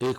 1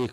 1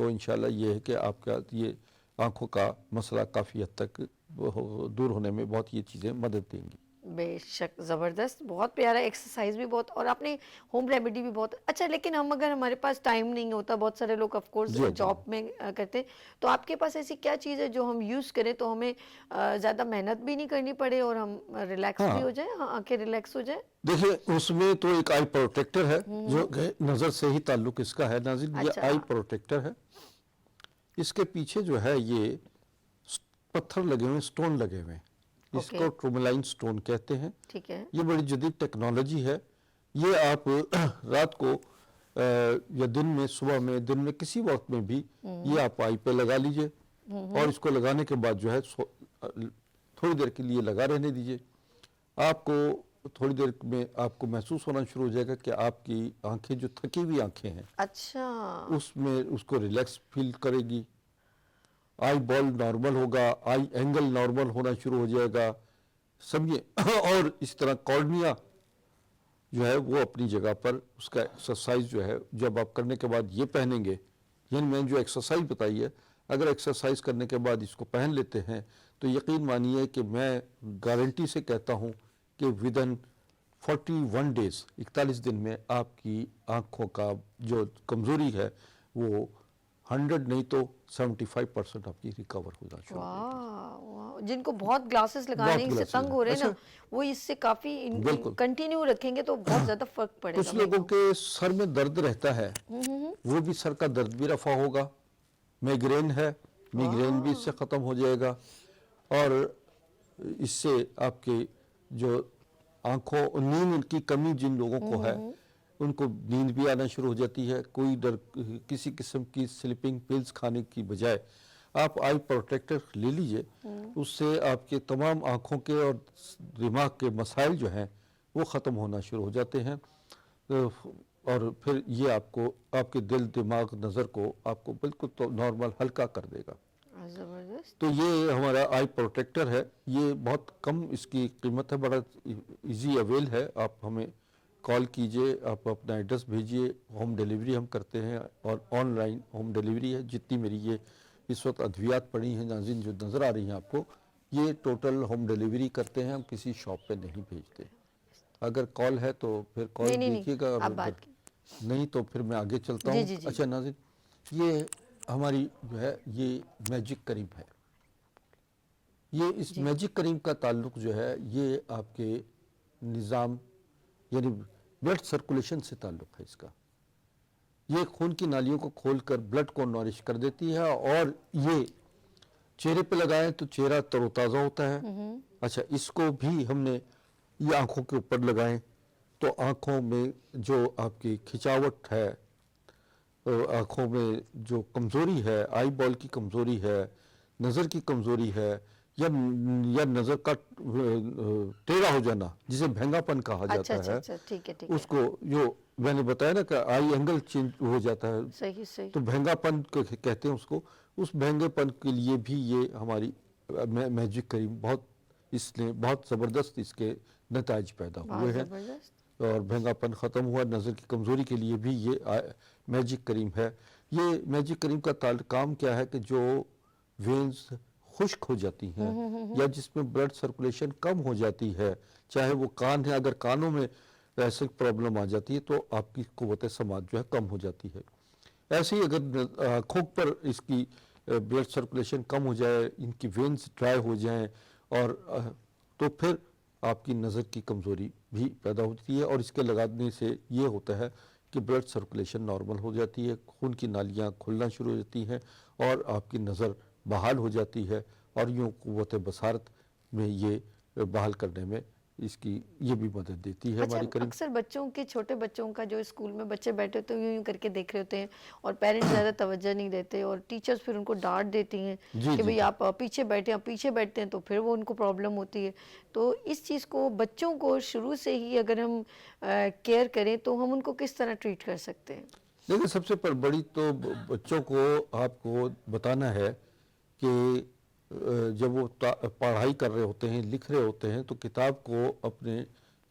تو انشاءاللہ یہ ہے کہ آپ کا یہ آنکھوں کا مسئلہ کافی حد تک دور ہونے میں بہت یہ چیزیں مدد دیں گی. بے شک زبردست، بہت پیارا، ایکسرسائز بھی بہت، اور آپ نے ہوم ریمیڈی بھی بہت اچھا. لیکن ہم اگر ہمارے پاس ٹائم نہیں ہوتا، بہت سارے لوگ آف کورس جی جاب میں کرتے ہیں، تو آپ کے پاس ایسی کیا چیز ہے جو ہم یوز کریں تو ہمیں زیادہ محنت بھی نہیں کرنی پڑے اور ہم ریلیکس بھی ہو جائیں، آنکھیں ریلیکس ہو جائیں؟ دیکھیں اس میں تو ایک آئی پروٹیکٹر ہے جو کہ نظر سے ہی تعلق اس کا ہے ناظرین. یہ اچھا. آئی پروٹیکٹر ہے. اس کے پیچھے جو ہے یہ پتھر لگے ہوئے، سٹون لگے ہوئے ہیں. اس کو ٹروملائن سٹون کہتے ہیں. ٹھیک ہے. یہ بڑی جدید ٹیکنالوجی ہے. یہ آپ رات کو یا دن میں، صبح میں، دن میں، کسی وقت میں بھی یہ آپ آئی پہ لگا لیجئے اور اس کو لگانے کے بعد جو ہے تھوڑی دیر کے لیے لگا رہنے دیجئے. آپ کو تھوڑی دیر میں آپ کو محسوس ہونا شروع ہو جائے گا کہ آپ کی آنکھیں جو تھکی ہوئی آنکھیں ہیں اچھا. اس میں اس کو ریلیکس فیل کرے گی. آئی بال نارمل ہوگا، آئی اینگل نارمل ہونا شروع ہو جائے گا، سمجھے. اور اس طرح کارنیا جو ہے وہ اپنی جگہ پر اس کا ایکسرسائز جو ہے جب آپ کرنے کے بعد یہ پہنیں گے، یعنی میں جو ایکسرسائز بتائی ہے، اگر ایکسرسائز کرنے کے بعد اس کو پہن لیتے ہیں تو یقین مانیے کہ میں گارنٹی سے کہتا ہوں کہ ودن 41 ڈیز، 41 دن میں آپ کی آنکھوں کا جو کمزوری ہے وہ 100 نہیں تو 75% آپ کی ریکور ہو جانا شروع ہو جائے گی. واہ، جن کو بہت گلاسز لگانے سے تنگ ہو رہے ہیں نا، وہ اس سے کافی کنٹینیو رکھیں گے تو بہت زیادہ فرق پڑے گا. کچھ لوگوں کے سر میں درد رہتا ہے، وہ بھی سر کا درد بھی رفع ہوگا. میگرین ہے، میگرین بھی اس سے ختم ہو جائے گا. اور اس سے آپ کے جو آنکھوں نیند کی کمی جن لوگوں کو ہے ان کو نیند بھی آنا شروع ہو جاتی ہے. کوئی کسی قسم کی سلیپنگ پلز کھانے کی بجائے آپ آئی پروٹیکٹر لے لیجئے. اس سے آپ کے تمام آنکھوں کے اور دماغ کے مسائل جو ہیں وہ ختم ہونا شروع ہو جاتے ہیں. اور پھر یہ آپ کو آپ کے دل، دماغ، نظر کو آپ کو بالکل نارمل ہلکا کر دے گا. زبردست. تو یہ ہمارا آئی پروٹیکٹر ہے. یہ بہت کم اس کی قیمت ہے، بڑا ایزی اویل ہے. آپ ہمیں کال کیجئے، آپ اپنا ایڈریس بھیجئے، ہوم ڈیلیوری ہم کرتے ہیں اور آن لائن ہوم ڈیلیوری ہے. جتنی میری یہ اس وقت ادویات پڑی ہیں ناظرین جو نظر آ رہی ہیں آپ کو، یہ ٹوٹل ہوم ڈیلیوری کرتے ہیں، ہم کسی شاپ پہ نہیں بھیجتے. اگر کال ہے تو پھر کال دیکھیے گا، نہیں تو پھر میں آگے چلتا ہوں. اچھا ناظرین، یہ ہماری جو ہے یہ میجک کریم ہے. یہ اس میجک کریم کا تعلق جو ہے یہ آپ کے نظام یعنی بلڈ سرکولیشن سے تعلق ہے اس کا. یہ خون کی نالیوں کو کھول کر بلڈ کو نورش کر دیتی ہے اور یہ چہرے پہ لگائیں تو چہرہ تر و تازہ ہوتا ہے. اچھا، اس کو بھی ہم نے یہ آنکھوں کے اوپر لگائیں تو آنکھوں میں جو آپ کی کھچاوٹ ہے، آنکھوں میں جو کمزوری ہے، آئی بال کی کمزوری ہے، نظر کی کمزوری ہے، یا نظر کا ٹیڑھا ہو جانا جسے بھینگا پن کہا جاتا ہے، اس کو جو میں نے بتایا نا کہ آئی اینگل چینج ہو جاتا ہے تو بھینگا پن کہتے ہیں اس کو. اس بھینگے پن کے لیے بھی یہ ہماری میجک کریم اس نے بہت زبردست اس کے نتائج پیدا ہوئے ہیں اور بھینگا پن ختم ہوا. نظر کی کمزوری کے لیے بھی یہ میجک کریم ہے. یہ میجک کریم کا کام کیا ہے کہ جو وینز خشک ہو جاتی ہیں یا جس میں بلڈ سرکولیشن کم ہو جاتی ہے، چاہے وہ کان ہے، اگر کانوں میں ایسے پرابلم آ جاتی ہے تو آپ کی قوت سماعت جو ہے کم ہو جاتی ہے. ایسے ہی اگر آنکھوں پر اس کی بلڈ سرکولیشن کم ہو جائے، ان کی وینز ڈرائی ہو جائیں اور تو پھر آپ کی نظر کی کمزوری بھی پیدا ہوتی ہے. اور اس کے لگانے سے یہ ہوتا ہے کہ بلڈ سرکولیشن نارمل ہو جاتی ہے، خون کی نالیاں کھلنا شروع ہو جاتی ہیں اور آپ کی نظر بحال ہو جاتی ہے. اور یوں قوت بصارت میں یہ بحال کرنے میں اس کی یہ بھی مدد دیتی ہے ہماری کریم. اکثر بچوں کے، چھوٹے بچوں کا جو اسکول میں بچے بیٹھے ہوتے ہیں یوں کر کے دیکھ رہے ہوتے ہیں اور پیرنٹس زیادہ توجہ نہیں دیتے اور ٹیچرز پھر ان کو ڈانٹ دیتی ہیں کہ بھئی آپ پیچھے بیٹھتے ہیں تو پھر وہ ان کو پرابلم ہوتی ہے. تو اس چیز کو بچوں کو شروع سے ہی اگر ہم کیئر کریں تو ہم ان کو کس طرح ٹریٹ کر سکتے ہیں؟ دیکھیں، سب سے بڑی تو بچوں کو آپ کو بتانا ہے کہ جب وہ پڑھائی کر رہے ہوتے ہیں، لکھ رہے ہوتے ہیں تو کتاب کو اپنے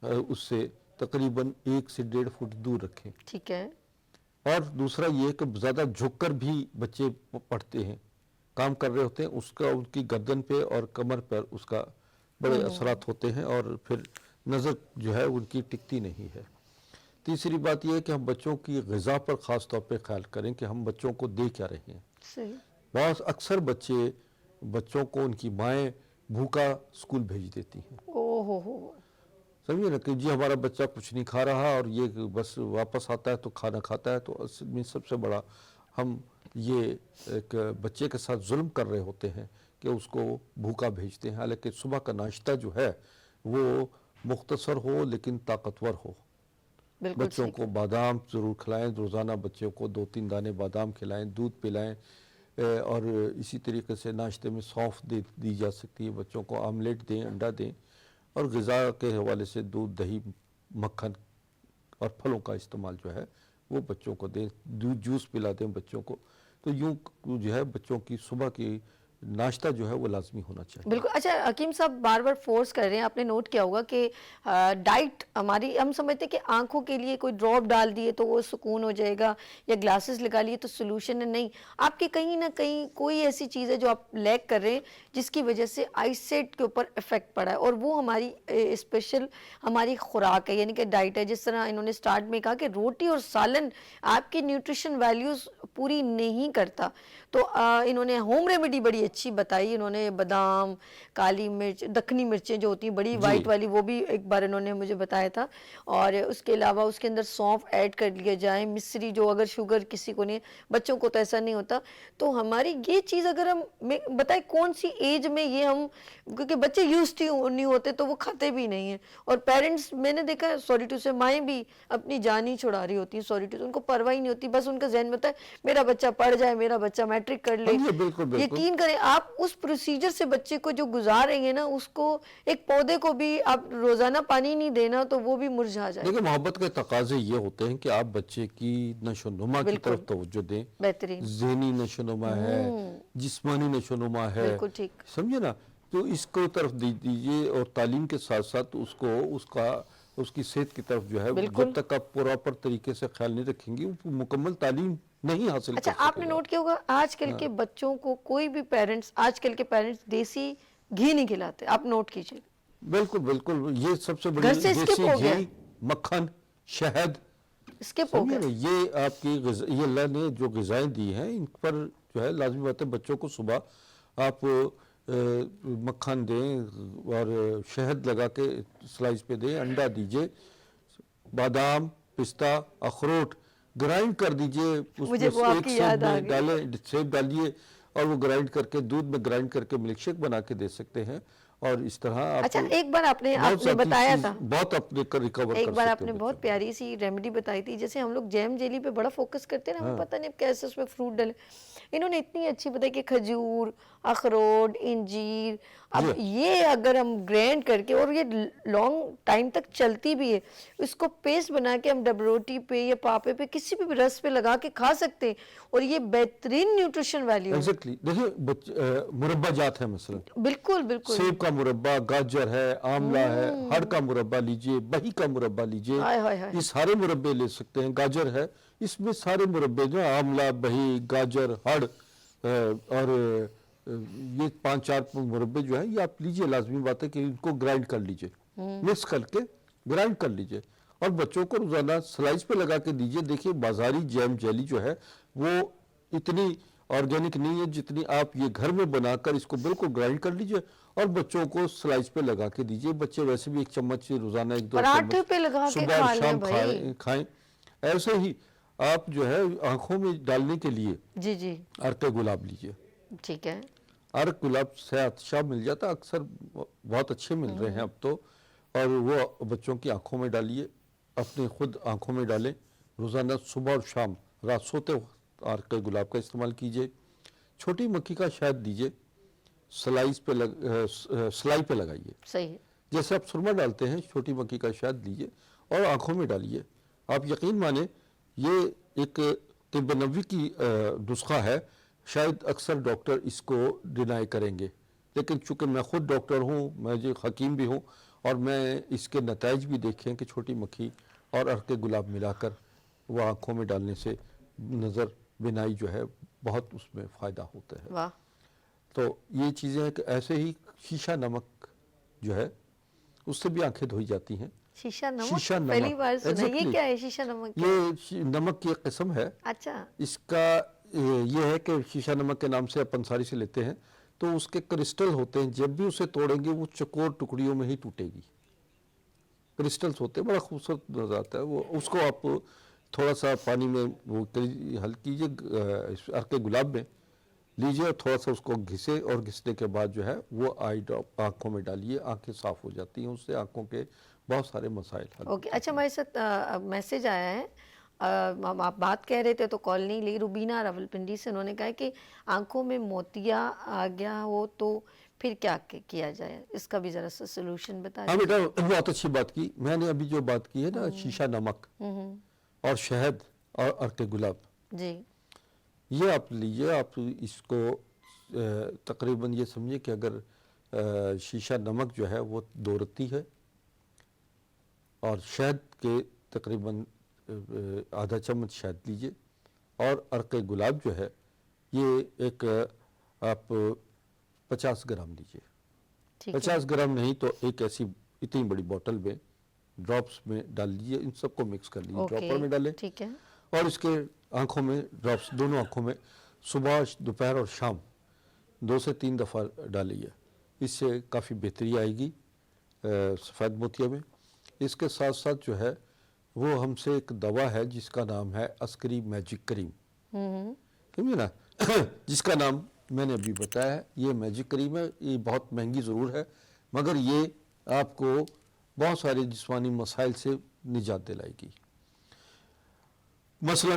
اس سے تقریباً 1 سے 1.5 فٹ دور رکھیں. ٹھیک ہے. اور دوسرا یہ کہ زیادہ جھک کر بھی بچے پڑھتے ہیں، کام کر رہے ہوتے ہیں، اس کا ان کی گردن پہ اور کمر پر اس کا بڑے اثرات ہوتے ہیں، اور پھر نظر جو ہے ان کی ٹکتی نہیں ہے۔ تیسری بات یہ ہے کہ ہم بچوں کی غذا پر خاص طور پہ خیال کریں کہ ہم بچوں کو دے کیا رہے ہیں۔ صحیح۔ بہت اکثر بچوں کو ان کی مائیں بھوکا اسکول بھیج دیتی ہیں، اوہ سمجھے نا، کہ جی ہمارا بچہ کچھ نہیں کھا رہا اور یہ بس واپس آتا ہے تو کھانا کھاتا ہے، تو اصل میں سب سے بڑا ہم یہ ایک بچے کے ساتھ ظلم کر رہے ہوتے ہیں کہ اس کو بھوکا بھیجتے ہیں، حالانکہ صبح کا ناشتہ جو ہے وہ مختصر ہو لیکن طاقتور ہو۔ بالکل بچوں صحیح۔ کو بادام ضرور کھلائیں، روزانہ بچوں کو 2-3 دانے بادام کھلائیں، دودھ پلائیں، اور اسی طریقے سے ناشتے میں سونف دی جا سکتی ہے، بچوں کو آملیٹ دیں، انڈا دیں، اور غذا کے حوالے سے دودھ، دہی، مکھن اور پھلوں کا استعمال جو ہے وہ بچوں کو دیں، جوس پلا دیں بچوں کو، تو یوں جو ہے بچوں کی صبح کی ناشتہ جو ہے وہ لازمی ہونا چاہیے۔ بالکل۔ اچھا حکیم صاحب بار بار فورس کر رہے ہیں، آپ نے نوٹ کیا ہوگا کہ ڈائٹ ہماری، ہم سمجھتے ہیں کہ آنکھوں کے لیے کوئی ڈراپ ڈال دیے تو وہ سکون ہو جائے گا، یا گلاسز لگا لیے تو سلوشن ہے، نہیں، آپ کے کہیں نہ کہیں کوئی ایسی چیز ہے جو آپ لیک کر رہے ہیں جس کی وجہ سے آئی سیٹ کے اوپر افیکٹ پڑا ہے، اور وہ ہماری اسپیشل ہماری خوراک ہے، یعنی کہ ڈائٹ ہے۔ جس طرح انہوں نے سٹارٹ میں کہا کہ روٹی اور سالن آپ کی نیوٹریشن ویلیوز پوری نہیں کرتا، تو انہوں نے ہوم ریمیڈی بڑی اچھی بتائی، انہوں نے بادام، کالی مرچ، دکنی مرچیں جو ہوتی ہیں بڑی وائٹ والی، وہ بھی ایک بار انہوں نے مجھے بتایا تھا، اور اس کے علاوہ اس کے اندر سونف ایڈ کر لیا جائے، مصری، جو اگر شوگر کسی کو نہیں، بچوں کو تو ایسا نہیں ہوتا، تو ہماری یہ چیز اگر ہم بتائیں کون سی ایج میں یہ ہم، کیونکہ بچے یوزڈ نہیں ہوتے تو وہ کھاتے بھی نہیں ہیں، اور پیرنٹس میں نے دیکھا سوری ٹو سے، مائیں بھی اپنی جان ہی چھڑا رہی ہوتی ہیں، سوری ٹو سے، ان کو پرواہ ہی نہیں ہوتی، بس ان کا ذہن میں ہوتا ہے میرا بچہ پڑھ جائے، میرا بچہ میٹرک کر لے۔ بالکل بالکل۔ یقین کریں آپ اس پروسیجر سے بچے کو جو گزار رہے ہیں نا، اس کو ایک پودے کو بھی آپ روزانہ پانی نہیں دینا تو وہ بھی مرجھا جائے۔ دیکھیں، محبت کے تقاضے یہ ہوتے ہیں کہ آپ بچے کی نشو و نما کی طرف توجہ دیں، بہترین، ذہنی نشو و نما ہے، جسمانی نشو و نما ہے، بالکل ٹھیک، سمجھے نا، تو اس کو طرف دیجیے، اور تعلیم کے ساتھ ساتھ اس کی صحت کی طرف جو ہے جب تک آپ پراپر طریقے سے خیال نہیں رکھیں گی وہ مکمل تعلیم نہیں حاصل کر اچھا سکے آپ نے نوٹ کیا ہوگا آج کل کے بچوں کو کوئی بھی پیرنٹس، آج کل کے پیرنٹس دیسی گھی نہیں کھلاتے، آپ نوٹ کیجئے۔ بالکل بالکل، یہ سب سے بڑی گھر سے اسکپ دیسی ہو گیا، گھی، مکھن، شہد، اسکپ ہو سمجھے گیا۔ نا، یہ آپ کی یہ اللہ نے جو غذائیں دی ہیں ان پر جو ہے لازمی بات ہے بچوں کو صبح آپ مکھن دیں اور شہد لگا کے سلائس پہ دیں، انڈا دیجئے، بادام، پستہ، اخروٹ گرائنڈ کر دیجئے، اس مجھے میں وہ آپ ایک کی سیب یاد آ میں گئی۔ ڈالیں، سیب ڈالیے اور وہ گرائنڈ کر کے دودھ میں گرائنڈ کر کے ملک شیک بنا کے دے سکتے ہیں، اور اس طرح آپ اچھا ایک بار آپ نے بتایا تھا، بہت اپنے ریکور کر سکتے ہیں۔ ایک بار آپ نے بہت پیاری سی ریمیڈی بتائی تھی، جیسے ہم لوگ جیم جیلی پہ بڑا فوکس کرتے ہیں نا، ہمیں پتہ نہیں کیسے اس میں فروٹ ڈلے، انہوں نے اتنی اچھی بتائی کہ کھجور، اخروٹ، انجیر، اب یہ اگر ہم گرینڈ کر کے، اور یہ لانگ ٹائم تک چلتی بھی ہے، اس کو پیسٹ بنا کے ہم ڈب روٹی پہ یا پاپے پہ کسی بھی رس پہ لگا کے کھا سکتے ہیں، اور یہ بہترین نیوٹریشن ویلیو ہے۔ ایگزیکٹلی، دیکھیں مربع جات ہے مثلا، بالکل بالکل، سیب کا مربع، گاجر ہے، آملہ ہے، ہڑ کا مربع لیجئے، بہی کا مربع لیجئے، ہائے ہائے ہائے، یہ سارے مربع لے سکتے ہیں، گاجر ہے، اس میں سارے مربع جو آملہ، بہی، گاجر، ہڑ، اور یہ 5-4 مربع جو ہیں یہ آپ لیجئے، لازمی بات ہے کہ ان کو گرائنڈ کر لیجئے، مکس کر کے گرائنڈ کر لیجئے، اور بچوں کو روزانہ سلائس پہ لگا کے دیجئے۔ دیکھیے بازاری جیم جیلی جو ہے وہ اتنی آرگینک نہیں ہے جتنی آپ یہ گھر میں بنا کر اس کو بالکل گرائنڈ کر لیجئے اور بچوں کو سلائس پہ لگا کے دیجئے۔ بچے ویسے بھی 1 چمچ روزانہ 1-2 پراٹھے پہ لگا چمچ کے صبح اور کھا لیں شام بھائی، کھائیں۔ ایسے ہی آپ جو ہے آنکھوں میں ڈالنے کے لیے جی جی عرق گلاب لیجئے، ٹھیک ہے، عرق گلاب سے اچھا مل جاتا، اکثر بہت اچھے مل رہے ہیں اب تو، اور وہ بچوں کی آنکھوں میں ڈالیے، اپنے خود آنکھوں میں ڈالیں، روزانہ صبح اور شام، رات سوتے وقت عرق گلاب کا استعمال کیجئے۔ چھوٹی مکھی کا شہد دیجئے، سلائی پہ لگائیے، صحیح ہے، جیسے آپ سرما ڈالتے ہیں، چھوٹی مکھی کا شہد لیجئے اور آنکھوں میں ڈالیے۔ آپ یقین مانیں یہ ایک طب نبوی کی نسخہ ہے، شاید اکثر ڈاکٹر اس کو ڈینائی کریں گے، لیکن چونکہ میں خود ڈاکٹر ہوں، میں جو حکیم بھی ہوں، اور میں اس کے نتائج بھی دیکھیں کہ چھوٹی مکھی اور عرق گلاب ملا کر وہ آنکھوں میں ڈالنے سے نظر بینائی جو ہے بہت اس میں فائدہ ہوتا ہے. واہ. تو یہ چیزیں ہیں کہ ایسے ہی شیشہ نمک جو ہے اس سے بھی آنکھیں دھوئی جاتی ہیں. شیشہ نمک شیشہ نمک پہلی بار سنا. یہ Exactly. کیا ہے شیشہ نمک؟ یہ نمک کی ایک قسم ہے. اچھا. اس کا یہ ہے کہ شیشہ نمک کے نام سے اپن ساری سے لیتے ہیں تو اس کے کرسٹل ہوتے ہیں, جب بھی اسے توڑیں گے وہ چکور ٹکڑیوں میں ہی ٹوٹے گی. کرسٹلز ہوتے ہیں, بڑا خوبصورت نظر آتا ہے وہ. اس کو آپ تھوڑا سا پانی میں وہ حل کیجیے, عرق گلاب میں لیجیے اور تھوڑا سا اس کو گھسے, اور گھسنے کے بعد جو ہے وہ آئی ڈراپ آنکھوں میں ڈالیے, آنکھیں صاف ہو جاتی ہیں اس سے, آنکھوں کے بہت سارے مسائل حل. اوکے. اچھا ہمارے ساتھ میسج آیا ہے, آپ بات کہہ رہے تھے تو کال نہیں لی. روبینہ راولپنڈی سے, انہوں نے کہا کہ آنکھوں میں موتیا آ گیا ہو تو پھر کیا کیا جائے, اس کا بھی ذرا سا سولوشن بتا ہاں دیں. بیٹا بہت اچھی بات کی. میں نے ابھی جو بات کی ہے نا, شیشہ نمک اور شہد اور عرق گلاب, جی. یہ آپ لیجئے. آپ اس کو تقریباً یہ سمجھے کہ اگر شیشہ نمک جو ہے وہ 2 رتی ہے اور شہد کے تقریباً آدھا چمچ شہد لیجئے, اور عرق گلاب جو ہے یہ ایک آپ 50 گرام لیجئے. ٹھیک ہے. 50 گرام نہیں تو ایک ایسی اتنی بڑی بوٹل میں ڈراپس میں ڈال لیجئے. ان سب کو مکس کر لیجئے, ڈراپر میں ڈالیں, ٹھیک ہے. اور اس کے آنکھوں میں ڈراپس, دونوں آنکھوں میں صبح دوپہر اور شام 2 سے 3 دفعہ ڈالیے. اس سے کافی بہتری آئے گی سفید موتیا میں. اس کے ساتھ ساتھ جو ہے وہ ہم سے ایک دوا ہے جس کا نام ہے عسکری میجک کریم, سمجھے نا, جس کا نام میں نے ابھی بتایا ہے. یہ میجک کریم ہے, یہ بہت مہنگی ضرور ہے مگر یہ آپ کو بہت سارے جسمانی مسائل سے نجات دلائے گی. مثلا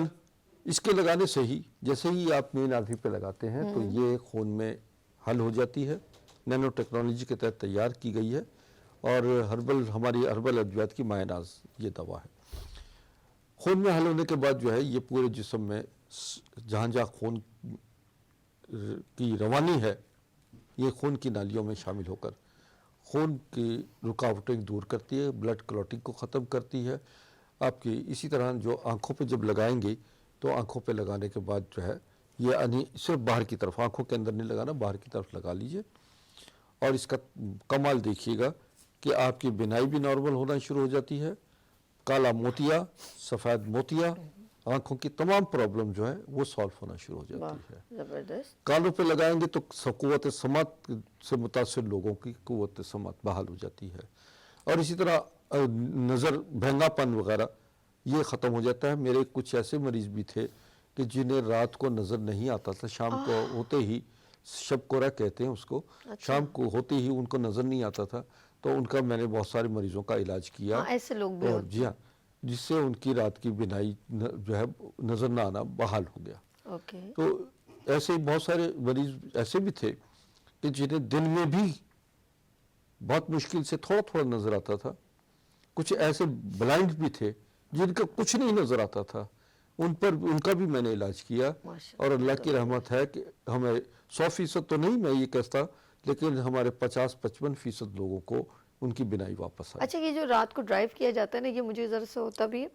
اس کے لگانے سے ہی, جیسے ہی آپ مین آرٹری پہ لگاتے ہیں تو یہ خون میں حل ہو جاتی ہے. نینو ٹیکنالوجی کے تحت تیار کی گئی ہے, اور ہماری ہربل ادویات کی مایہ ناز یہ دوا ہے. خون میں حل ہونے کے بعد جو ہے یہ پورے جسم میں جہاں جہاں خون کی روانی ہے, یہ خون کی نالیوں میں شامل ہو کر خون کی رکاوٹیں دور کرتی ہے, بلڈ کلوٹنگ کو ختم کرتی ہے آپ کی. اسی طرح جو آنکھوں پہ جب لگائیں گے تو آنکھوں پہ لگانے کے بعد جو ہے یہ صرف باہر کی طرف, آنکھوں کے اندر نہیں لگانا, باہر کی طرف لگا لیجئے, اور اس کا کمال دیکھیے گا کہ آپ کی بینائی بھی نارمل ہونا شروع ہو جاتی ہے. کالا موتیا, سفید موتیا, آنکھوں کی تمام پرابلم جو ہے وہ سالو ہونا شروع ہو جاتی ہے. زبردست. کانوں پہ لگائیں گے تو قوت سماعت سے متاثر لوگوں کی قوت سماعت بحال ہو جاتی ہے, اور اسی طرح نظر بھینگا پن وغیرہ یہ ختم ہو جاتا ہے. میرے کچھ ایسے مریض بھی تھے کہ جنہیں رات کو نظر نہیں آتا تھا, شام کو ہوتے ہی, شب کورا کہتے ہیں اس کو, شام کو ہوتے ہی ان کو نظر نہیں آتا تھا, تو ان کا میں نے بہت سارے مریضوں کا علاج کیا. ایسے لوگ بھی ہوتے ہیں. جی ہاں, جس سے ان کی رات کی بینائی جو ہے نظر نہ آنا بحال ہو گیا. اوکے. تو ایسے بہت سارے مریض ایسے بھی تھے کہ جنہیں دن میں بھی بہت مشکل سے تھوڑا تھوڑا نظر آتا تھا. کچھ ایسے بلائنڈ بھی تھے جن کا کچھ نہیں نظر آتا تھا, ان کا بھی میں نے علاج کیا, اور اللہ کی رحمت ہے کہ ہمیں 100% تو نہیں میں یہ کہتا, لیکن ہمارے 50-55% لوگوں کو ان کی بینائی واپس آئی. اچھا, یہ جو رات کو ڈرائیو کیا جاتا ہے نا, یہ مجھے ذرا سے ہوتا بھی ہے,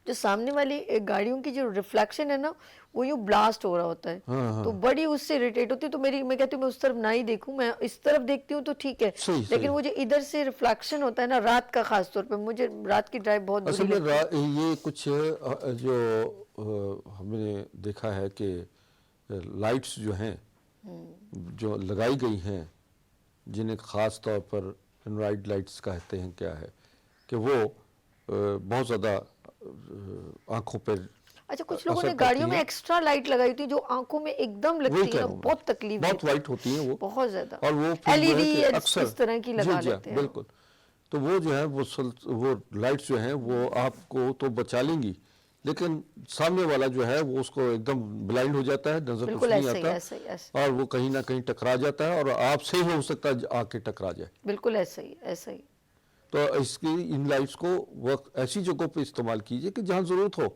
جو سامنے والی گاڑیوں کی جو ریفلیکشن ہے نا وہ یوں بلاسٹ ہو رہا ہوتا ہے, تو بڑی اس سے اریٹیٹ ہوتی ہے. تو میں کہتی ہوں میں اس طرف نہ ہی دیکھوں, میں اس طرف دیکھتی ہوں تو ٹھیک ہے, لیکن وہ جو ادھر سے ریفلیکشن ہوتا ہے نا رات کا, خاص طور پہ مجھے رات کی ڈرائیو بہت اصل بری میں لگتی ہے. یہ کچھ جو ہم نے دیکھا ہے کہ لائٹس جو ہیں جو لگائی گئی ہیں, جنہیں خاص طور پر انرائڈ لائٹس کہتے ہیں, کیا ہے کہ وہ بہت زیادہ آنکھوں پر. اچھا, کچھ لوگوں نے گاڑیوں میں ایکسٹرا لائٹ لگائی ہوتی ہے جو آنکھوں میں ایک دم لگتی ہے, بہت تکلیف, بہت وائٹ ہوتی ہیں وہ, بہت زیادہ, اور وہ ایل ای ڈی اس طرح کی لگا لیتے ہیں. بالکل. تو وہ جو ہے وہ لائٹس جو ہیں وہ آپ کو تو بچا لیں گی, لیکن سامنے والا جو ہے وہ اس کو ایک دم بلائنڈ ہو جاتا ہے, نظر کچھ نہیں آتا, اور وہ کہیں نہ کہیں ٹکرا جاتا ہے, اور آپ سے ہی ہو سکتا ہے آ کے ٹکرا جائے. بالکل ایسا ہی, ایسا ہی. تو اس کی ان لائٹس کو ایسی جگہوں پہ استعمال کیجئے کہ جہاں ضرورت ہو.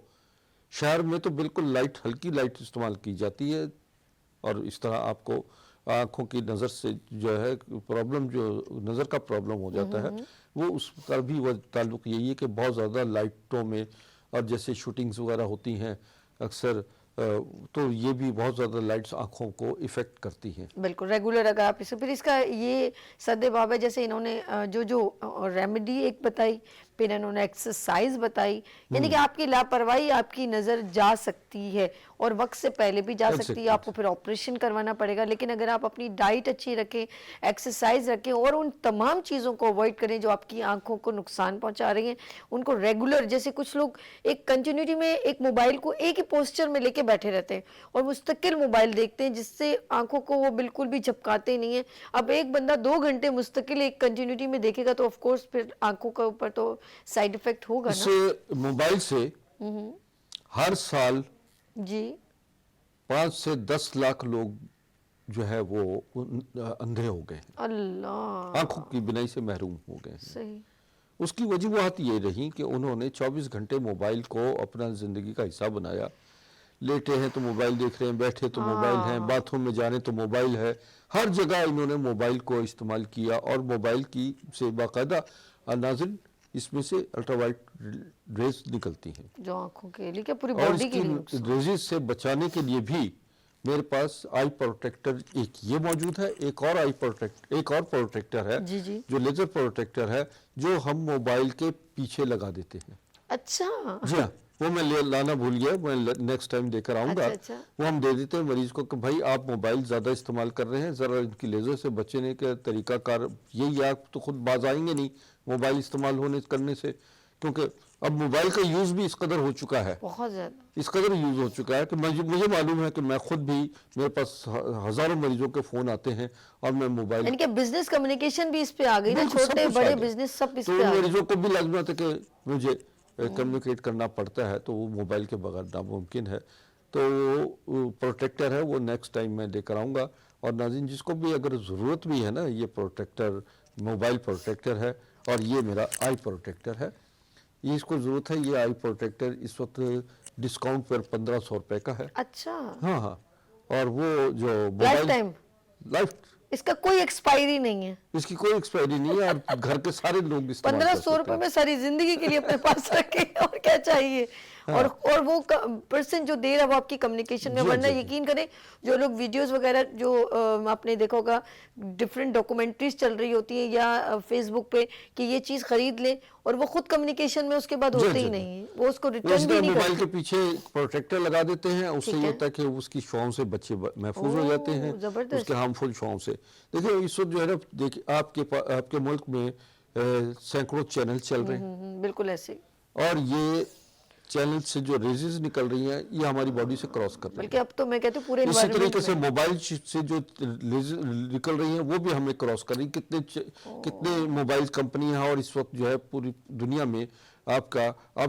شہر میں تو بالکل لائٹ, ہلکی لائٹ استعمال کی جاتی ہے, اور اس طرح آپ کو آنکھوں کی نظر سے جو ہے پرابلم, جو نظر کا پرابلم ہو جاتا ہے, وہ اس کا بھی وہ تعلق یہی ہے کہ بہت زیادہ لائٹوں میں اور جیسے شوٹنگز وغیرہ ہوتی ہیں اکثر تو یہ بھی بہت زیادہ لائٹس آنکھوں کو افیکٹ کرتی ہیں. بالکل ریگولر اگر آپ پھر اس کا یہ سد باب ہے جیسے انہوں نے جو ریمیڈی ایک بتائی، پھر انہوں نے ایکسرسائز بتائی، یعنی کہ آپ کی لاپرواہی آپ کی نظر جا سکتی ہے اور وقت سے پہلے بھی جا سکتی ہے، آپ کو پھر آپریشن کروانا پڑے گا. لیکن اگر آپ اپنی ڈائٹ اچھی رکھیں، ایکسرسائز رکھیں اور ان تمام چیزوں کو اوائڈ کریں جو آپ کی آنکھوں کو نقصان پہنچا رہی ہیں، ان کو ریگولر، جیسے کچھ لوگ ایک کنٹینیوٹی میں ایک موبائل کو ایک ہی پوسچر میں لے کے بیٹھے رہتے ہیں اور مستقل موبائل دیکھتے ہیں جس سے آنکھوں کو وہ بالکل بھی جھپکاتے نہیں ہیں. اب ایک بندہ 2 گھنٹے مستقل ایک کنٹینیوٹی میں دیکھے گا تو آف کورس پھر آنکھوں کے اوپر تو سائیڈ افیکٹ ہوگا اس نا. موبائل سے ہر سال جی 5 سے 10 لاکھ لوگ جو ہے وہ اندھے ہو گئے ہیں، اللہ، آنکھوں کی بینائی سے محروم ہو گئے ہیں. صحیح. اس کی وجوہات یہ رہی کہ انہوں نے 24 گھنٹے موبائل کو اپنا زندگی کا حصہ بنایا. لیٹے ہیں تو موبائل دیکھ رہے ہیں، بیٹھے تو موبائل ہیں، باتھ روم میں جانے تو موبائل ہے، ہر جگہ انہوں نے موبائل کو استعمال کیا. اور موبائل کی سے باقاعدہ ناظرین اس میں سے الٹرا وائلٹ ریز نکلتی ہیں، جو آنکھوں کے لیے کیا پوری اور اس باڈی کے کی لیے نقصان. ریزز سے بچانے کے لیے بھی میرے پاس آئی پروٹیکٹر ایک یہ موجود ہے، ایک اور پروٹیکٹر ہے جی جی جو لیزر پروٹیکٹر ہے، جو ہم موبائل کے پیچھے لگا دیتے ہیں. اچھا جی ہاں، وہ میں لانا بھول گیا، میں نیکسٹ ٹائم دے کر آؤں گا. اچھا وہ ہم دے دیتے ہیں مریض کو کہ بھائی آپ موبائل زیادہ استعمال کر رہے ہیں، ذرا ان کی لیزر سے بچنے کا طریقہ کار یہی، آپ تو خود باز آئیں گے نہیں موبائل استعمال کرنے سے، کیونکہ اب موبائل کا یوز بھی اس قدر ہو چکا ہے، بہت زیادہ. اس قدر یوز ہو چکا ہے کہ مجھے معلوم ہے کہ میں خود بھی، میرے پاس ہزاروں مریضوں کے فون آتے ہیں اور میں موبائل، یعنی کہ بزنس کمیونیکیشن بھی اس پہ آ گئی نا، بالکل سب چھوٹے کچھ آ بڑے گیا. بزنس سب اس تو پہ ان آ گئے. مریضوں کو بھی لازمت ہے کہ مجھے کمیونیکیٹ کرنا پڑتا ہے، تو وہ موبائل کے بغیر ناممکن ہے. تو وہ پروٹیکٹر ہے، وہ نیکسٹ ٹائم میں دے کر آؤں گا. اور ناظرین جس کو بھی اگر ضرورت بھی ہے نا، یہ پروٹیکٹر موبائل پروٹیکٹر ہے اور یہ میرا آئی پروٹیکٹر ہے، یہ اس کو ضرورت ہے. یہ آئی پروٹیکٹر اس وقت ڈسکاؤنٹ پر 1500 روپے کا ہے. اچھا، ہاں ہاں، اور وہ جو لائف موبائل ٹائم، لائف، اس کا کوئی ایکسپائری نہیں ہے. اس کی کوئی ایکسپائری نہیں ہے، اور گھر کے سارے لوگ استعمال کر 1500 سکتے روپے ہیں. میں ساری زندگی کے لیے اپنے پاس رکھے اور کیا چاہیے. اور وہ پرسن جو دے رہا ہے وہ آپ کی کمیونیکیشن میں، جی ورنہ جی جی. یقین کریں جو لوگ ویڈیوز وغیرہ جو آپ نے دیکھا ہوگا ڈفرینٹ ڈاکومنٹریز چل رہی ہوتی ہیں یا فیس بک پہ کہ یہ چیز خرید لیں، اور وہ خود کمیونیکیشن میں اس کے بعد ہوتے ہی نہیں ہیں، وہ اس کو وہ اس ریٹرن بھی طرح نہیں موبائل کرتے. کے پیچھے پروٹیکٹر لگا دیتے ہیں، اس سے یہ ہوتا ہے کہ اس کی شعاؤں سے بچے محفوظ ہو جاتے ہیں، اس کے ہارمفل شعاؤں سے. دیکھیں اس وقت جو ہے نا، دیکھیں آپ کے ملک میں سینکڑوں چینل چل رہے ہیں، بالکل ایسے، اور یہ چینل سے جو ریزز نکل رہی ہیں یہ ہماری باڈی سے کراس کر رہی بلکہ ہیں. اب تو میں کہتی ہوں پورے اسی انوائرمنٹ طریقے سے میں. موبائل سے جو لیزر نکل رہی ہیں وہ بھی ہمیں کراس کر رہی ہیں. کتنے موبائل کمپنی ہیں، اور اس وقت جو ہے پوری دنیا میں آپ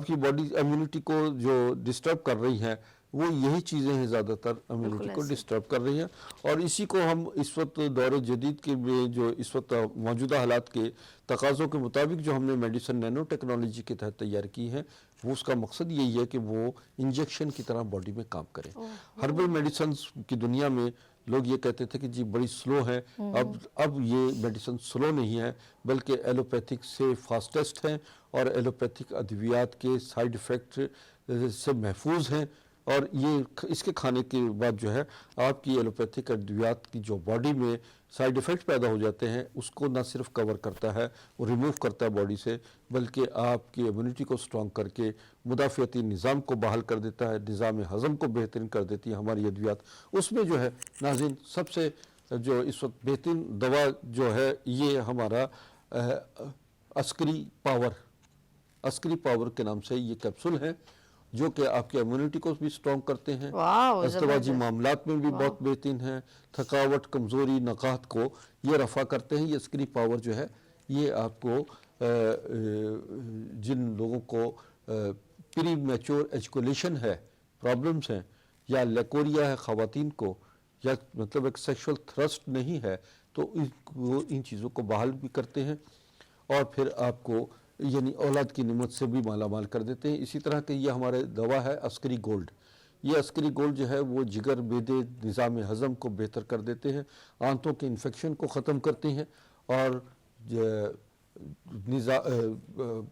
کی باڈی امیونٹی کو جو ڈسٹرب کر رہی ہیں، وہ یہی چیزیں ہیں زیادہ تر امیونٹی کو ڈسٹرب کر رہی ہیں. اور اسی کو ہم اس وقت دور جدید کے جو اس وقت موجودہ حالات کے تقاضوں کے مطابق جو ہم نے میڈیسن نینو ٹیکنالوجی کے تحت تیار کی ہے، وہ اس کا مقصد یہی ہے کہ وہ انجیکشن کی طرح باڈی میں کام کریں. ہربل میڈیسنز کی دنیا میں لوگ یہ کہتے تھے کہ جی بڑی سلو ہے، اب یہ میڈیسن سلو نہیں ہے، بلکہ ایلوپیتھک سے فاسٹسٹ ہیں، اور ایلوپیتھک ادویات کے سائیڈ ایفیکٹ سے محفوظ ہیں. اور یہ اس کے کھانے کے بعد جو ہے آپ کی ایلوپیتھک ادویات کی جو باڈی میں سائیڈ ایفیکٹ پیدا ہو جاتے ہیں، اس کو نہ صرف کور کرتا ہے، وہ ریموو کرتا ہے باڈی سے، بلکہ آپ کی امیونٹی کو سٹرونگ کر کے مدافعتی نظام کو بحال کر دیتا ہے، نظام ہضم کو بہترین کر دیتی ہے ہماری ادویات. اس میں جو ہے ناظرین سب سے جو اس وقت بہترین دوا جو ہے یہ ہمارا عسکری پاور کے نام سے یہ کیپسول ہے، جو کہ آپ کی امیونٹی کو بھی سٹرونگ کرتے ہیں، ازدواجی معاملات میں بھی بہت بہترین ہیں، تھکاوٹ، کمزوری، نقاہت کو یہ رفع کرتے ہیں. یہ عسکری پاور جو ہے یہ آپ کو جن لوگوں کو پری میچور ایجوکیشن ہے، پرابلمز ہیں، یا لیکوریا ہے خواتین کو، یا مطلب ایک سیکشول تھرسٹ نہیں ہے، تو وہ ان چیزوں کو بحال بھی کرتے ہیں، اور پھر آپ کو یعنی اولاد کی نعمت سے بھی مالا مال کر دیتے ہیں. اسی طرح کہ یہ ہمارے دوا ہے عسکری گولڈ. یہ عسکری گولڈ جو ہے وہ جگر، معدے، نظام ہضم کو بہتر کر دیتے ہیں، آنتوں کے انفیکشن کو ختم کرتے ہیں، اور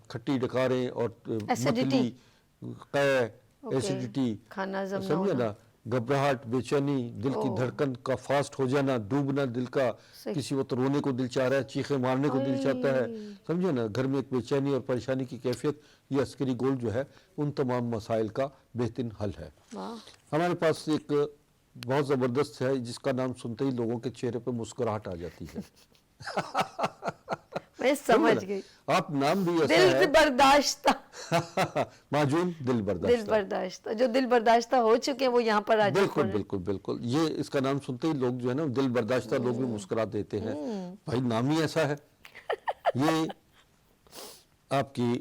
کھٹی ڈکاریں اور متلی قے, اوکے, ایسیڈیٹی, کھانا ہضم نہ سمجھے ہونا. نا, گھبراہٹ, بے چینی, دل کی دھڑکن کا فاسٹ ہو جانا, ڈوبنا دل کا, صحیح. کسی وقت رونے کو دل چاہ رہا ہے, چیخیں مارنے کو دل چاہتا ہے, سمجھے نا, گھر میں ایک بے چینی اور پریشانی کی کیفیت, یہ عسکری گولڈ جو ہے ان تمام مسائل کا بہترین حل ہے. واہ, ہمارے پاس ایک بہت زبردست ہے جس کا نام سنتے ہی لوگوں کے چہرے پہ مسکراہٹ آ جاتی ہے. میں سمجھ گئی. آپ نام بھی ایسا دل ہے, برداشتہ. معجون دل دل برداشتہ. برداشتہ, جو دل برداشتہ ہو چکے ہیں وہ یہاں پر آ جا بالکل پڑے. بالکل بالکل, یہ اس کا نام سنتے ہی لوگ جو ہے نا دل برداشتہ لوگ بھی مسکرا دیتے ہیں. بھائی نام ہی ایسا ہے. یہ آپ کی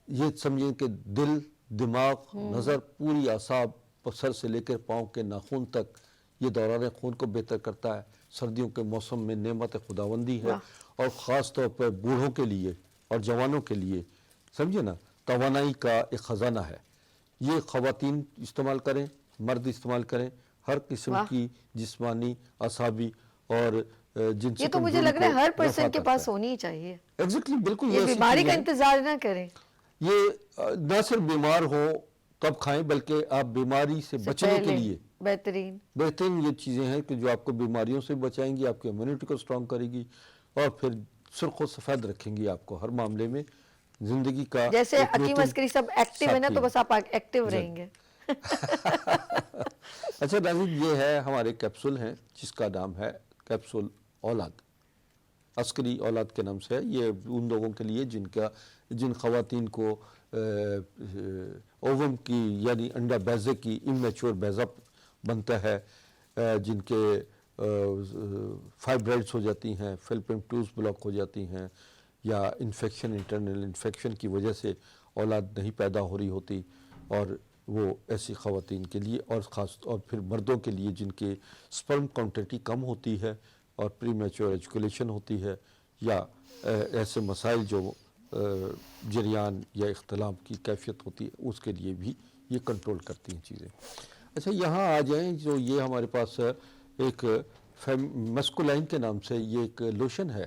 یہ سمجھیں کہ دل, دماغ, نظر, پوری اعصاب, سر سے لے کر پاؤں کے ناخن تک یہ دوران خون کو بہتر کرتا ہے. سردیوں کے موسم میں نعمت خداوندی ہے, اور خاص طور پر بوڑھوں کے لیے اور جوانوں کے لیے, سمجھے نا, توانائی کا ایک خزانہ ہے. یہ خواتین استعمال کریں, مرد استعمال کریں, ہر قسم کی جسمانی, اعصابی اور جنسی یہ تو مجھے کمزوری لگ رہا ہے ہر کو رفع پرسن کے کرتا پاس ہے. ہونی ہی چاہیے. ایگزیکٹلی, بالکل یہ ایسی بیماری کا چیزیں ہیں. انتظار نہ کریں. یہ نہ صرف بیمار ہو تب کھائیں, بلکہ آپ بیماری سے بچنے کے پہلے لیے بہترین. بہترین یہ چیزیں ہیں کہ جو آپ کو بیماریوں سے بچائیں گی, آپ کی امیونٹی کو سٹرونگ کرے گی, اور پھر سرخ و سفید رکھیں گی آپ کو ہر معاملے میں. زندگی کا جیسے ایک حکیم بہترین عسکری سب ایکٹیو ہے نا, ساتھی تو بس آپ ایکٹیو جی. رہیں گے. اچھا ناظرین, یہ ہے ہمارے کیپسول ہیں جس کا نام ہے کیپسول اولاد. عسکری اولاد کے نام سے ہے. یہ ان لوگوں کے لیے جن خواتین کو اووم کی یعنی انڈا بیضے کی امیچور بیضہ بنتا ہے, جن کے فائبرائڈز ہو جاتی ہیں, فیلوپین ٹیوبز بلاک ہو جاتی ہیں, یا انفیکشن, انٹرنل انفیکشن کی وجہ سے اولاد نہیں پیدا ہو رہی ہوتی, اور وہ ایسی خواتین کے لیے, اور خاص اور پھر مردوں کے لیے جن کے سپرم کوانٹٹی کم ہوتی ہے اور پری میچور ایجوکیشن ہوتی ہے, یا ایسے مسائل جو جریان یا اختلام کی کیفیت ہوتی ہے, اس کے لیے بھی یہ کنٹرول کرتی ہیں چیزیں. اچھا یہاں آ جائیں, جو یہ ہمارے پاس ایک مسکولائن کے نام سے یہ ایک لوشن ہے.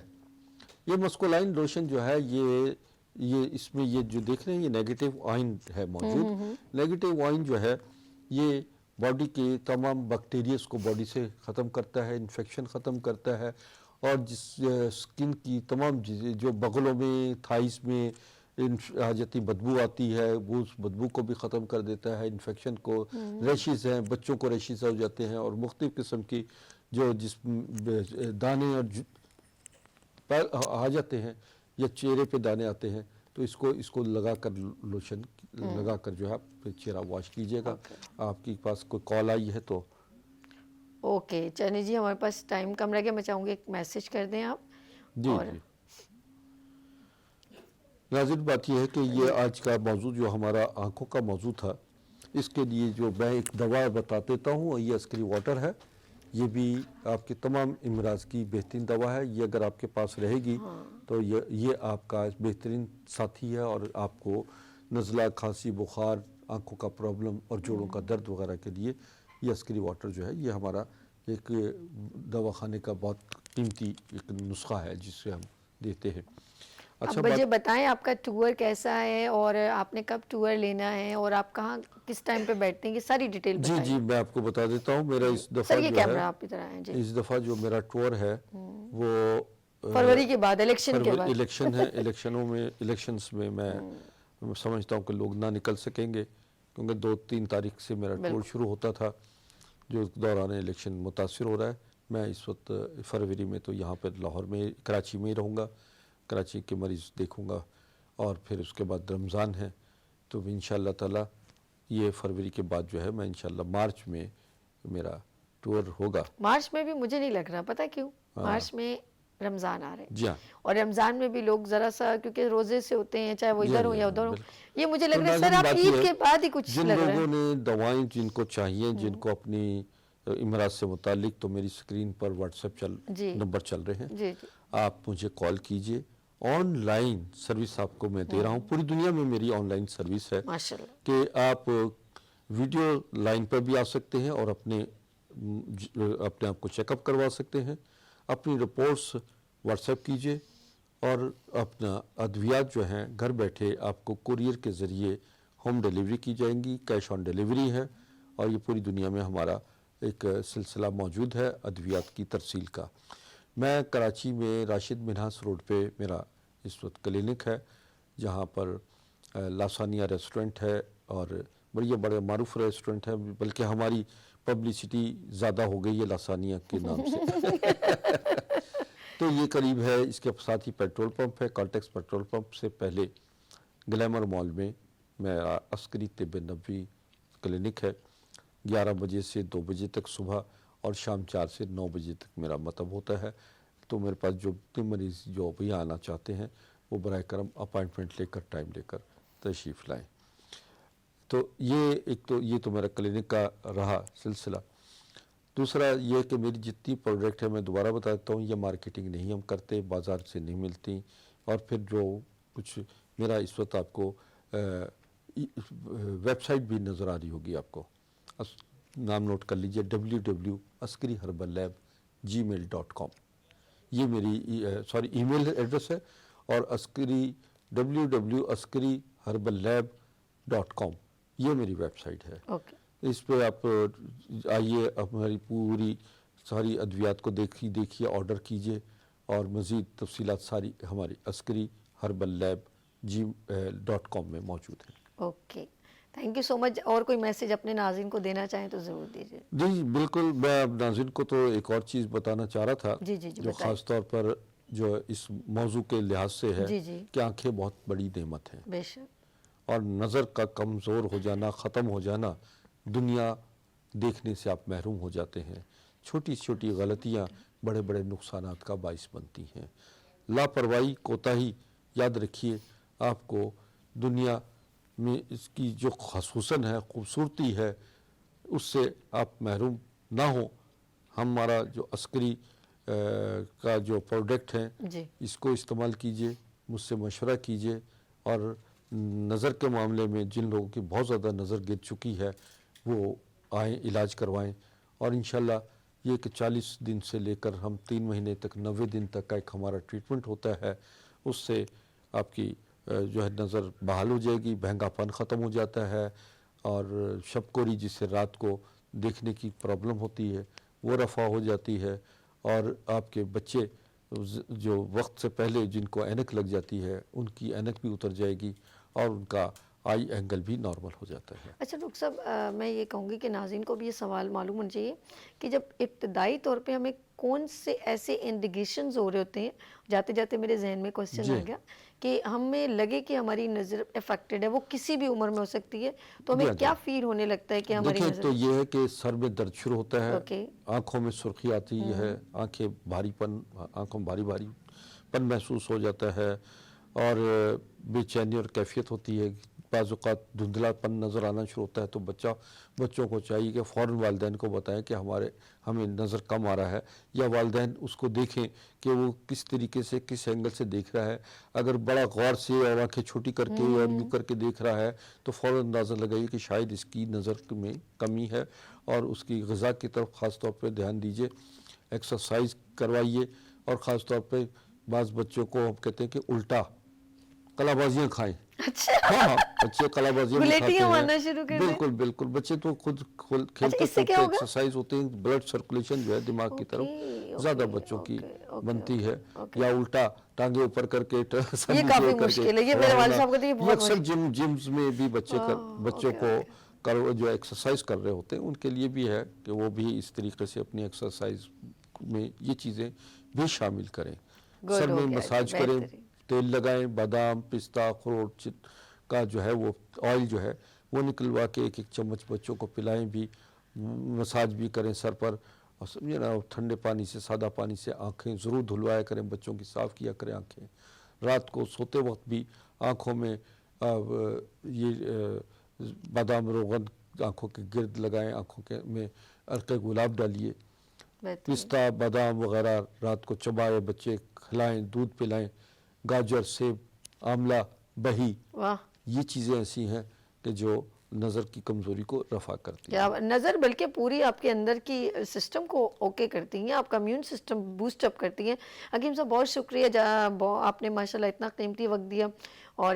یہ مسکولائن لوشن جو ہے یہ اس میں یہ جو دیکھ رہے ہیں یہ نیگیٹو آئن ہے موجود. نیگیٹو آئن جو ہے یہ باڈی کے تمام بیکٹیریاز کو باڈی سے ختم کرتا ہے, انفیکشن ختم کرتا ہے, اور جس سکن کی تمام چیزیں جو بغلوں میں, تھائس میں حاجتی بدبو آتی ہے, وہ اس بدبو کو بھی ختم کر دیتا ہے. انفیکشن کو, ریشز ہیں, بچوں کو ریشز ہو جاتے ہیں, اور مختلف قسم کی جو جسم دانے اور آ جاتے ہیں, یا چہرے پہ دانے آتے ہیں, تو اس کو لگا کر لوشن لگا کر جو ہے پھر چہرہ واش کیجئے گا. آپ کے پاس کوئی کال آئی ہے تو اوکے چانی جی, ہمارے پاس ٹائم کم رہ گیا, میں چاہوں گی ایک میسج کر دیں آپ. جی جی. ناظرین بات یہ ہے کہ یہ آج کا موضوع جو ہمارا آنکھوں کا موضوع تھا, اس کے لیے جو میں ایک دوا بتا دیتا ہوں, یہ عسکری واٹر ہے. یہ بھی آپ کے تمام امراض کی بہترین دوا ہے. یہ اگر آپ کے پاس رہے گی تو یہ آپ کا بہترین ساتھی ہے, اور آپ کو نزلہ, کھانسی, بخار, آنکھوں کا پرابلم اور جوڑوں کا درد وغیرہ کے لیے یہ عسکری واٹر جو ہے یہ ہمارا ایک دواخانے کا بہت قیمتی ایک نسخہ ہے جس سے ہم دیتے ہیں. اب مجھے بتائیں آپ کا ٹور کیسا ہے, اور آپ نے کب ٹور لینا ہے, اور آپ کہاں کس ٹائم پہ بیٹھتے ہیں, یہ ساری ڈیٹیل بتائیں. جی میں آپ کو بتا دیتا ہوں. میرا اس دفعہ سر یہ جو کیمرہ ہے آپ ادھر آئیں جی. اس دفعہ جو میرا ٹور ہے وہ فروری کے بعد, الیکشن کے بعد. الیکشن ہے. الیکشنز میں میں سمجھتا ہوں کہ لوگ نہ نکل سکیں گے, کیونکہ 2-3 تاریخ سے میرا ٹور شروع ہوتا تھا, جو دوران الیکشن متاثر ہو رہا ہے. میں اس وقت فروری میں تو یہاں پر لاہور میں, کراچی میں ہی رہوں گا, کراچی کے مریض دیکھوں گا, اور پھر اس کے بعد رمضان ہے. تو انشاءاللہ تعالی یہ فروری کے بعد جو ہے میں انشاءاللہ مارچ میں میرا ٹور ہوگا. مارچ میں بھی مجھے نہیں لگ رہا, پتہ کیوں, مارچ میں رمضان آ رہے ہیں. جی ہاں, اور رمضان میں بھی لوگ ذرا سا کیونکہ روزے سے ہوتے ہیں, چاہے وہ ادھر ہوں یا ادھر ہوں, یہ مجھے لگ رہا ہے سر آپ عید کے بعد ہی کچھ جن لگ رہا ہے. لوگوں نے دوائیں جن کو چاہیے, جن کو اپنی امراض سے متعلق, تو میری سکرین پر واٹس ایپ نمبر چل رہے ہیں, آپ مجھے کال کیجئے. آن لائن سروس آپ کو میں دے رہا ہوں, پوری دنیا میں میری آن لائن سروس ہے کہ آپ ویڈیو لائن پر بھی آ سکتے ہیں, اور اپنے آپ کو چیک اپ کروا سکتے ہیں. اپنی رپورٹس واٹس ایپ کیجئے, اور اپنا ادویات جو ہیں گھر بیٹھے آپ کو کوریئر کے ذریعے ہوم ڈیلیوری کی جائیں گی، کیش آن ڈیلیوری ہے، اور یہ پوری دنیا میں ہمارا ایک سلسلہ موجود ہے ادویات کی ترسیل کا۔ میں کراچی میں راشد منہاس روڈ پہ میرا اس وقت کلینک ہے، جہاں پر لاسانیہ ریسٹورنٹ ہے، اور بڑے معروف ریسٹورنٹ ہے، بلکہ ہماری پبلسٹی زیادہ ہو گئی ہے لاسانیہ کے نام سے۔ تو یہ قریب ہے، اس کے ساتھ ہی پیٹرول پمپ ہے، کالٹیکس پیٹرول پمپ سے پہلے گلیمر مال میں میرا عسکری طب نبوی کلینک ہے، 11 بجے سے 2 بجے تک صبح، اور شام 4 سے 9 بجے تک میرا مطب ہوتا ہے۔ تو میرے پاس جو مریض جو بھی آنا چاہتے ہیں وہ براہ کرم اپائنٹمنٹ لے کر، ٹائم لے کر تشریف لائیں۔ تو یہ تو میرا کلینک کا رہا سلسلہ۔ دوسرا یہ کہ میری جتنی پروڈکٹ ہے، میں دوبارہ بتا دیتا ہوں، یہ مارکیٹنگ نہیں ہم کرتے، بازار سے نہیں ملتی، اور پھر جو کچھ میرا اس وقت آپ کو ویب سائٹ بھی نظر آ رہی ہوگی آپ کو، نام نوٹ کر لیجئے www.askariherballab@gmail.com، یہ میری ای میل ایڈریس ہے، اور www.askariherballab.com یہ میری ویب سائٹ ہے۔ اوکے، اس پہ آپ آئیے، ہماری پوری ساری ادویات کو دیکھیے، آرڈر کیجئے، اور مزید تفصیلات ساری ہماری askariherballab.com میں موجود ہیں۔ اوکے، تھینک یو سو مچ۔ اور کوئی میسج اپنے ناظرین کو دینا چاہیں تو ضرور دیجیے۔ جی بالکل، میں اب ناظرین کو تو ایک اور چیز بتانا چاہ رہا تھا، جی جی جی جو بتائیں۔ خاص طور پر جو اس موضوع کے لحاظ سے ہے، جی جی کہ آنکھیں بہت بڑی نعمت ہیں، بے شک، اور نظر کا کمزور ہو جانا، ختم ہو جانا، دنیا دیکھنے سے آپ محروم ہو جاتے ہیں۔ چھوٹی چھوٹی غلطیاں بڑے بڑے نقصانات کا باعث بنتی ہیں۔ لاپرواہی، کوتاہی، یاد رکھیے آپ کو دنیا میں اس کی جو خصوصاً ہے، خوبصورتی ہے، اس سے آپ محروم نہ ہوں۔ ہمارا جو عسکری کا جو پروڈکٹ ہیں، جی اس کو استعمال کیجئے، مجھ سے مشورہ کیجئے، اور نظر کے معاملے میں جن لوگوں کی بہت زیادہ نظر گر چکی ہے وہ آئیں، علاج کروائیں، اور انشاءاللہ یہ کہ 40 دن سے لے کر ہم 3 مہینے تک، 90 دن تک کا ایک ہمارا ٹریٹمنٹ ہوتا ہے، اس سے آپ کی جو ہے نظر بحال ہو جائے گی، بہنگا پن ختم ہو جاتا ہے، اور شب کوری جس سے رات کو دیکھنے کی پرابلم ہوتی ہے وہ رفع ہو جاتی ہے، اور آپ کے بچے جو وقت سے پہلے جن کو اینک لگ جاتی ہے ان کی اینک بھی اتر جائے گی، اور ان کا آئی اینگل بھی نارمل ہو جاتا ہے۔ اچھا ڈاکٹر صاحب، میں یہ کہوں گی کہ ناظرین کو بھی یہ سوال معلوم ہونا چاہیے کہ جب ابتدائی طور پہ ہمیں کون سے ایسے انڈیکیشنز ہو رہے ہوتے ہیں، جاتے جاتے میرے ذہن میں کوسچن آ گیا کہ ہمیں لگے کہ ہماری نظر افیکٹڈ ہے، وہ کسی بھی عمر میں ہو سکتی ہے، تو ہمیں کیا فیل ہونے لگتا ہے کہ ہماری دیکھیں، نظر؟ تو یہ ہے کہ سر میں درد شروع ہوتا ہے، اوکے، آنکھوں میں سرخی آتی ہے، آنکھوں بھاری بھاری پن محسوس ہو جاتا ہے، اور بے چینی اور کیفیت ہوتی ہے، بعض اوقات دھندلا پن نظر آنا شروع ہوتا ہے۔ تو بچوں کو چاہیے کہ فوراً والدین کو بتائیں کہ ہمیں نظر کم آ رہا ہے، یا والدین اس کو دیکھیں کہ وہ کس طریقے سے، کس اینگل سے دیکھ رہا ہے۔ اگر بڑا غور سے اور آنکھیں چھوٹی کر کے اور یوں کر کے دیکھ رہا ہے تو فوراً اندازہ لگائیے کہ شاید اس کی نظر میں کمی ہے، اور اس کی غذا کی طرف خاص طور پہ دھیان دیجیے، ایکسرسائز کروائیے، اور خاص طور پہ بعض بچوں کو ہم کہتے ہیں کہ الٹا کلا بازیاں کھائیں۔ ہاں، بچے کلا بازیاں بھی کھاتے گلیٹیاں ہیں، مارنا شروع کر دیں۔ بالکل بچے تو خود اچھا، کھیلتے اس سے کیا کودتے ہوگا؟ ایکسرسائز ہوتے ہیں، بلڈ سرکولیشن جو ہے دماغ کی طرف زیادہ بچوں کی بنتی ہے، یا الٹا ٹانگیں اوپر کر کے سر یہ نیچے کافی کر کے مشکل ہے، یہ میرے والد صاحب کہتے ہیں یہ یہ بہت اکثر مشکل۔ جمز میں بھی بچوں کو جو ایکسرسائز کر رہے ہوتے ہیں ان کے لیے بھی ہے کہ وہ بھی اس طریقے سے اپنی ایکسرسائز میں یہ چیزیں بھی شامل کریں۔ سر میں مساج کریں، تیل لگائیں، بادام، پستہ، اخروٹ کا جو ہے وہ آئل جو ہے وہ نکلوا کے 1 چمچ بچوں کو پلائیں بھی، مساج بھی کریں سر پر، اور سمجھے نا، ٹھنڈے پانی سے، سادہ پانی سے آنکھیں ضرور دھلوایا کریں، بچوں کی صاف کیا کریں آنکھیں۔ رات کو سوتے وقت بھی آنکھوں میں یہ بادام روغن آنکھوں کے گرد لگائیں، آنکھوں میں عرق گلاب ڈالیے، پستہ، بادام وغیرہ رات کو چبائے بچے کھلائیں، دودھ پلائیں، گاجر، سیب، آملہ، دہی، یہ چیزیں ایسی ہیں کہ جو نظر کی کمزوری کو رفع کرتی ہیں۔ نظر بلکہ پوری آپ کے اندر کی سسٹم کو اوکے کرتی ہیں، آپ کا امیون سسٹم بوسٹ اپ کرتی ہیں۔ حکیم صاحب بہت شکریہ، آپ نے ماشاءاللہ اتنا قیمتی وقت دیا، اور